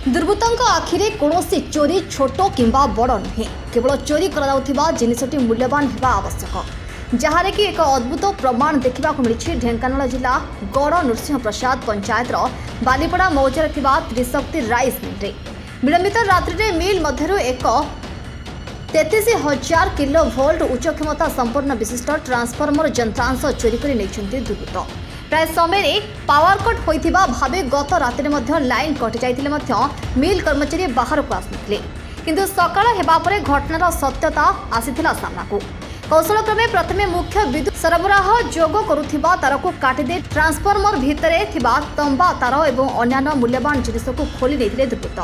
दुर्बृत्तों आखिरे कौनसी चोरी छोट किंबा बड़ नुहे केवल चोरी करा जिनसटी मूल्यवान होगा आवश्यक जहां कि एक अद्भुत प्रमाण देखा मिली ढेंकानाल जिला गड़ नृसिंह प्रसाद पंचायत बालीपड़ा मौजार त्रिशक्ति राइस मिल विलंबित रात्रि मिल मध्य एक 33,000 किलो भोल्ट उच्च क्षमता संपन्न विशिष्ट ट्रांसफॉर्मर यंत्रांश चोरी कर दुर्बृत्त प्राय समय पावर कट होता भावे गत राति लाइन कटि जाते मिल कर्मचारी बाहर को आसुले किंतु सकाळ हेबा परे घटनार सत्यता आसीथिला सामना को कौशल क्रमे प्रथमे मुख्य विद्युत सरबराह जोग करुथिबा तार को काटिदे ट्रांसफॉर्मर भितरे थिबा तंबा तार एवं अन्य मूल्यवान जिनिस को खोली देथिले दुर्बृत्त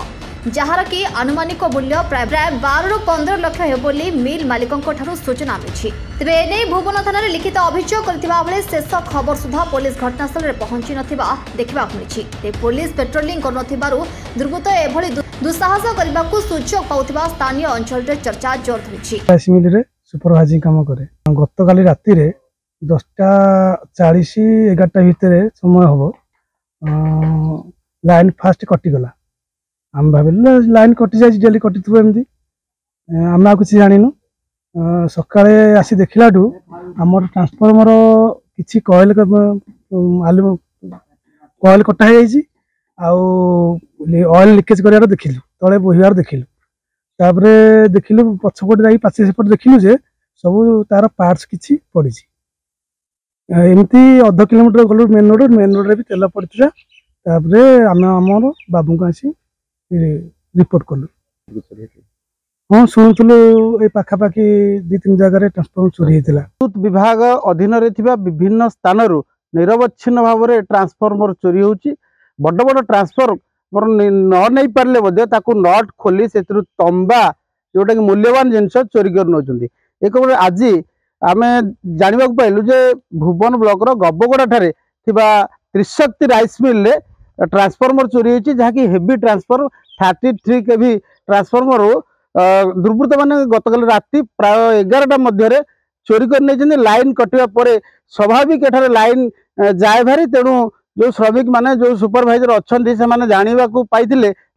जहार कि आनुमानिक मूल्य प्राय 12 ରୁ 15 लाख हे बोली मिल मालिकों ठारू सूचना मिली तेरे एने भुवन थाना लिखित अभियोग करथिबा बेले शेष खबर सुधा पुलिस घटनास्थल रे पहुंची नथिबा देखिबा मिली पुलिस पेट्रोलिंग कर नथिबारु दुर्बृत्त एभली दुस्साहस करबा को सुजोग पाउथिबा स्थानीय अंचल रे चर्चा जोर धरिछि। राइस मिल रे सुपरवाइजिंग काम करे गत काली राति रे 10:40 11टा भितर समय हबो लाइन फास्ट कटि गला आम भाव लाइन कटि जाए डेली कटि एमती आम आ कि जानु सका आसी देखला आमर ट्रांसफॉर्मर किसी कॉइल कॉइल कटा ऑयल लिकेज कर देखिलु तले बोहार देखिलु तापर देखिलु पछपट जा पाचे सेपट देखिलु जे सब तार पार्ट्स किछि पड़ी एमती अध किलोमीटर गलु मेन रोड भी तेल पड़ता आमर बाबू को आसी रिपोर्ट कलु हाँ शुणुलु ये पाखापाखि 2-3 जगह ट्रांसफॉर्मर चोरी होता विद्युत विभाग अधीन विभिन्न स्थान निरवच्छिन्न भाव में ट्रांसफॉर्मर चोरी होची बड़ बड़ ट्रांसफॉर्मर न नहीं पारे ताकू नट खोली से तंबा जोटा कि मूल्यवान जिनस चोरी कर नौकरी एक आज आम जानवा पाइलु जे भुवन ब्लॉक गबगड़ा ठारे त्रिशक्ति राइस मिल ट्रांसफॉर्मर चोरी होती जहाँकि हेवी ट्रांसफॉर्मर 33 kV ट्रांसफॉर्मर दुर्बृत्त मैंने गतकाल राति प्राय 11टा मध्य चोरी कर लाइन कटिया पर स्वाभाविक एठारे लाइन जाए भारी तेणु जो श्रमिक माने जो सुपरवाइजर अच्छा से जानवा पाई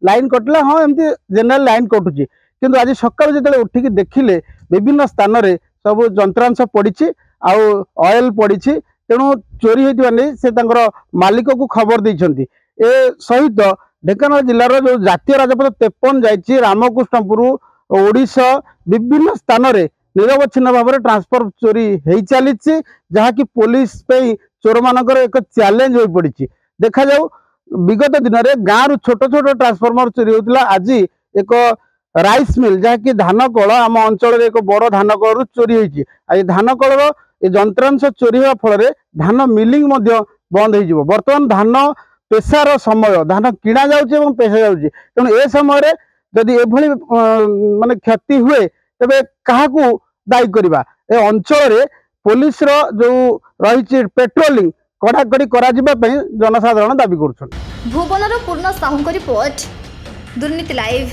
लाइन कटिला हाँ एमती जनरल लाइन कटुची किंतु आज सकाल जो उठिक देखिले विभिन्न स्थान में सब यंत्रांश पड़ी ऑयल पड़ी तेणु चोरी होती से मालिक को खबर देइछंती ए सहित ढेंकानाल जिलार जो जातीय राजपथ 53 जाइए रामकृष्णपुर ओडिशा विभिन्न स्थान में निरवच्छिन्न भाव में ट्रांसफर चोरी हो चली जहाँकि पुलिस चोर मानकर एक चैलेंज हो पड़ी देखा जाऊ विगत दिन में गाँव रु छोट छोट ट्रांसफॉर्मर चोरी होता आज एक राइस मिल जहाँकि धान कल आम अंचल एक बड़ धान कल चोरी होती आज धान कलर यंत्रांश चोरी होगा फल धान मिलिंग बंद हो बर्तमान धान पेशार समय धान किणा जाऊँ पेशा जाऊँगी तेणु ए समय जदि एभली माने क्षति हुए तेबे काहाकू दायी करबा ए अंचल पुलिस रो जो रही पेट्रोलिंग कड़ाकड़ी करा जिबा पई जनसाधारण दाबी करुछन। भुवनर पूर्ण साहू रिपोर्ट दुर्नीति लाइव।